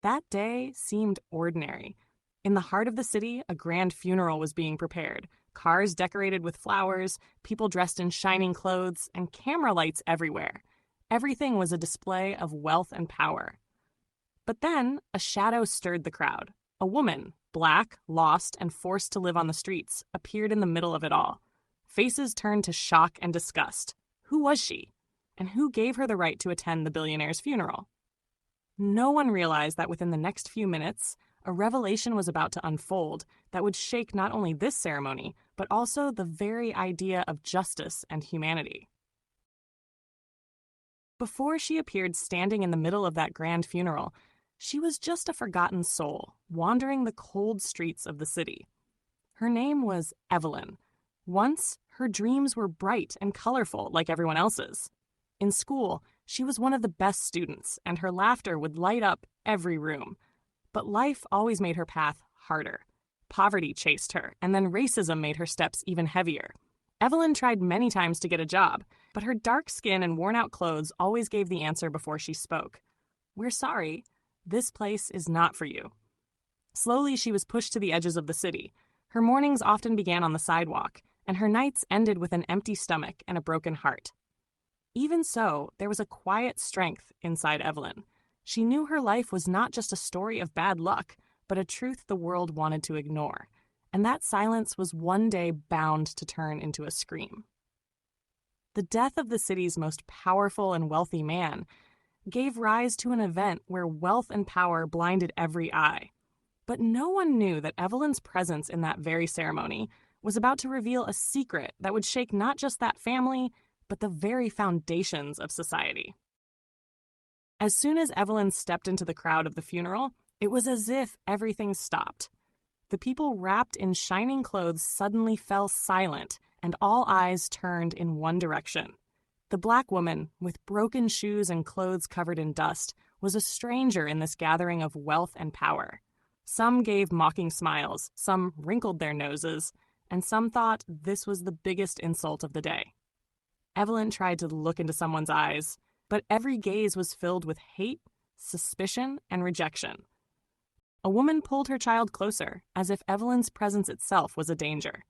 That day seemed ordinary. In the heart of the city, a grand funeral was being prepared. Cars decorated with flowers, people dressed in shining clothes, and camera lights everywhere. Everything was a display of wealth and power. But then, a shadow stirred the crowd. A woman, black, lost, and forced to live on the streets, appeared in the middle of it all. Faces turned to shock and disgust. Who was she? And who gave her the right to attend the billionaire's funeral? No one realized that within the next few minutes, a revelation was about to unfold that would shake not only this ceremony, but also the very idea of justice and humanity. Before she appeared standing in the middle of that grand funeral, she was just a forgotten soul, wandering the cold streets of the city. Her name was Evelyn. Once, her dreams were bright and colorful like everyone else's. In school, she was one of the best students, and her laughter would light up every room. But life always made her path harder. Poverty chased her, and then racism made her steps even heavier. Evelyn tried many times to get a job, but her dark skin and worn-out clothes always gave the answer before she spoke. "We're sorry. This place is not for you." Slowly, she was pushed to the edges of the city. Her mornings often began on the sidewalk, and her nights ended with an empty stomach and a broken heart. Even so, there was a quiet strength inside Evelyn. She knew her life was not just a story of bad luck, but a truth the world wanted to ignore. And that silence was one day bound to turn into a scream. The death of the city's most powerful and wealthy man gave rise to an event where wealth and power blinded every eye. But no one knew that Evelyn's presence in that very ceremony was about to reveal a secret that would shake not just that family, but the very foundations of society. As soon as Evelyn stepped into the crowd of the funeral, it was as if everything stopped. The people wrapped in shining clothes suddenly fell silent, and all eyes turned in one direction. The black woman, with broken shoes and clothes covered in dust, was a stranger in this gathering of wealth and power. Some gave mocking smiles, some wrinkled their noses, and some thought this was the biggest insult of the day. Evelyn tried to look into someone's eyes, but every gaze was filled with hate, suspicion, and rejection. A woman pulled her child closer, as if Evelyn's presence itself was a danger.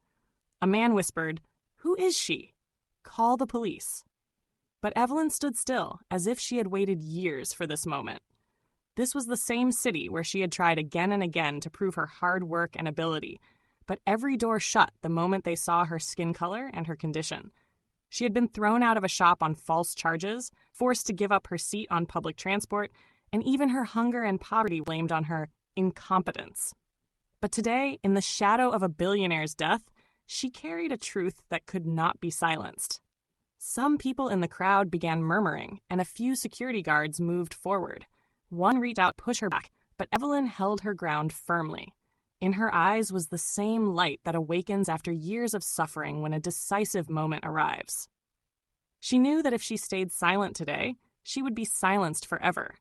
A man whispered, "Who is she? Call the police." But Evelyn stood still, as if she had waited years for this moment. This was the same city where she had tried again and again to prove her hard work and ability, but every door shut the moment they saw her skin color and her condition. She had been thrown out of a shop on false charges, forced to give up her seat on public transport, and even her hunger and poverty blamed on her incompetence. But today, in the shadow of a billionaire's death, she carried a truth that could not be silenced. Some people in the crowd began murmuring, and a few security guards moved forward. One reached out to push her back, but Evelyn held her ground firmly. In her eyes was the same light that awakens after years of suffering when a decisive moment arrives. She knew that if she stayed silent today, she would be silenced forever.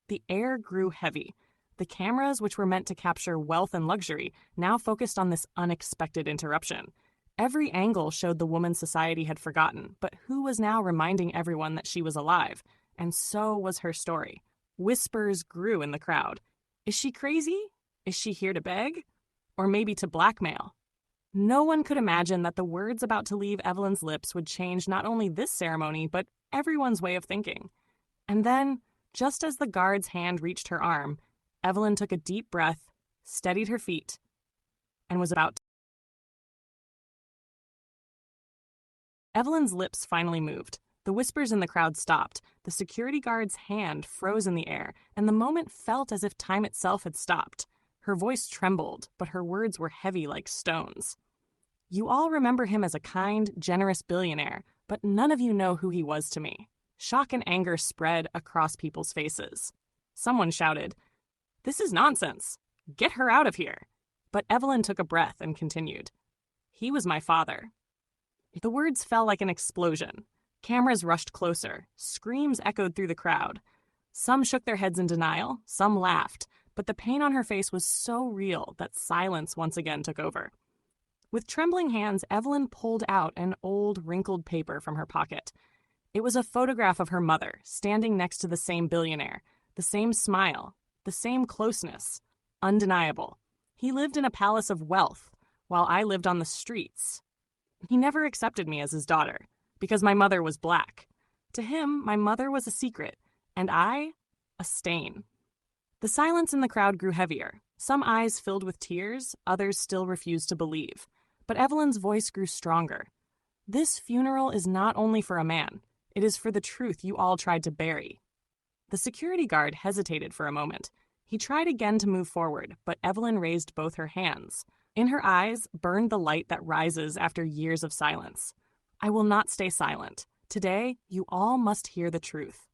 The air grew heavy. The cameras, which were meant to capture wealth and luxury, now focused on this unexpected interruption. Every angle showed the woman society had forgotten, but who was now reminding everyone that she was alive. And so was her story. Whispers grew in the crowd. Is she crazy? Is she here to beg? Or maybe to blackmail? No one could imagine that the words about to leave Evelyn's lips would change not only this ceremony, but everyone's way of thinking. And then, just as the guard's hand reached her arm, Evelyn took a deep breath, steadied her feet, and was about to. Evelyn's lips finally moved. The whispers in the crowd stopped. The security guard's hand froze in the air, and the moment felt as if time itself had stopped. Her voice trembled, but her words were heavy like stones. You all remember him as a kind, generous billionaire, but none of you know who he was to me. Shock and anger spread across people's faces. Someone shouted, "This is nonsense. Get her out of here." But Evelyn took a breath and continued, "He was my father." The words fell like an explosion. Cameras rushed closer. Screams echoed through the crowd. Some shook their heads in denial, some laughed, but the pain on her face was so real that silence once again took over. With trembling hands, Evelyn pulled out an old, wrinkled paper from her pocket. It was a photograph of her mother, standing next to the same billionaire, the same smile, the same closeness, undeniable. He lived in a palace of wealth, while I lived on the streets. He never accepted me as his daughter, because my mother was black. To him, my mother was a secret, and I, a stain. The silence in the crowd grew heavier. Some eyes filled with tears, others still refused to believe. But Evelyn's voice grew stronger. This funeral is not only for a man. It is for the truth you all tried to bury. The security guard hesitated for a moment. He tried again to move forward, but Evelyn raised both her hands. In her eyes burned the light that rises after years of silence. I will not stay silent. Today, you all must hear the truth.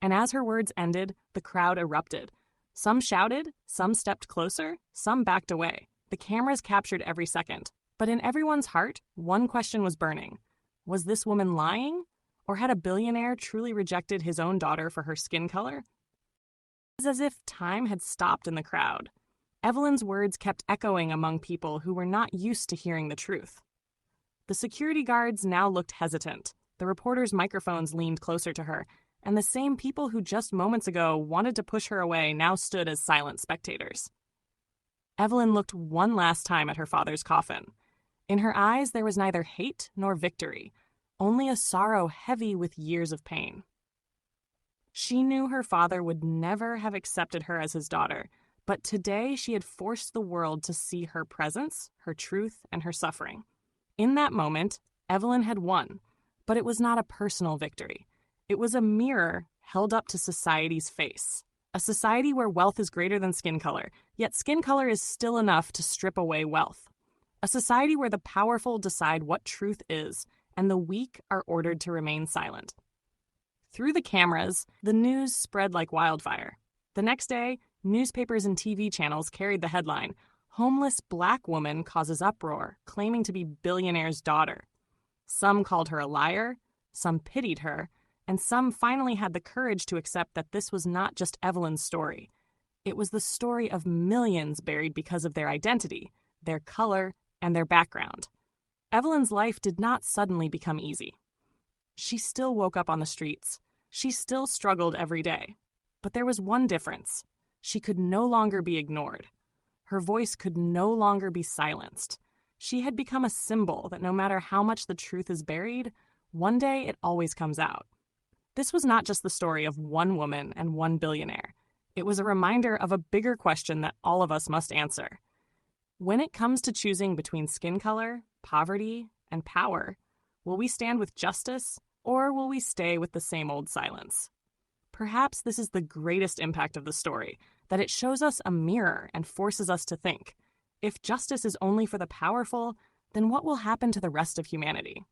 And as her words ended, the crowd erupted. Some shouted, some stepped closer, some backed away. The cameras captured every second. But in everyone's heart, one question was burning. Was this woman lying? Or had a billionaire truly rejected his own daughter for her skin color? It was as if time had stopped in the crowd. Evelyn's words kept echoing among people who were not used to hearing the truth. The security guards now looked hesitant. The reporters' microphones leaned closer to her, and the same people who just moments ago wanted to push her away now stood as silent spectators. Evelyn looked one last time at her father's coffin. In her eyes, there was neither hate nor victory, only a sorrow heavy with years of pain. She knew her father would never have accepted her as his daughter, but today she had forced the world to see her presence, her truth, and her suffering. In that moment, Evelyn had won, but it was not a personal victory. It was a mirror held up to society's face. A society where wealth is greater than skin color, yet skin color is still enough to strip away wealth. A society where the powerful decide what truth is, and the weak are ordered to remain silent. Through the cameras, the news spread like wildfire. The next day, newspapers and TV channels carried the headline, "Homeless Black Woman Causes Uproar, Claiming to be Billionaire's Daughter." Some called her a liar, some pitied her, and some finally had the courage to accept that this was not just Evelyn's story. It was the story of millions buried because of their identity, their color, and their background. Evelyn's life did not suddenly become easy. She still woke up on the streets. She still struggled every day. But there was one difference. She could no longer be ignored. Her voice could no longer be silenced. She had become a symbol that no matter how much the truth is buried, one day it always comes out. This was not just the story of one woman and one billionaire. It was a reminder of a bigger question that all of us must answer. When it comes to choosing between skin color, poverty, and power, will we stand with justice, or will we stay with the same old silence? Perhaps this is the greatest impact of the story, that it shows us a mirror and forces us to think. If justice is only for the powerful, then what will happen to the rest of humanity?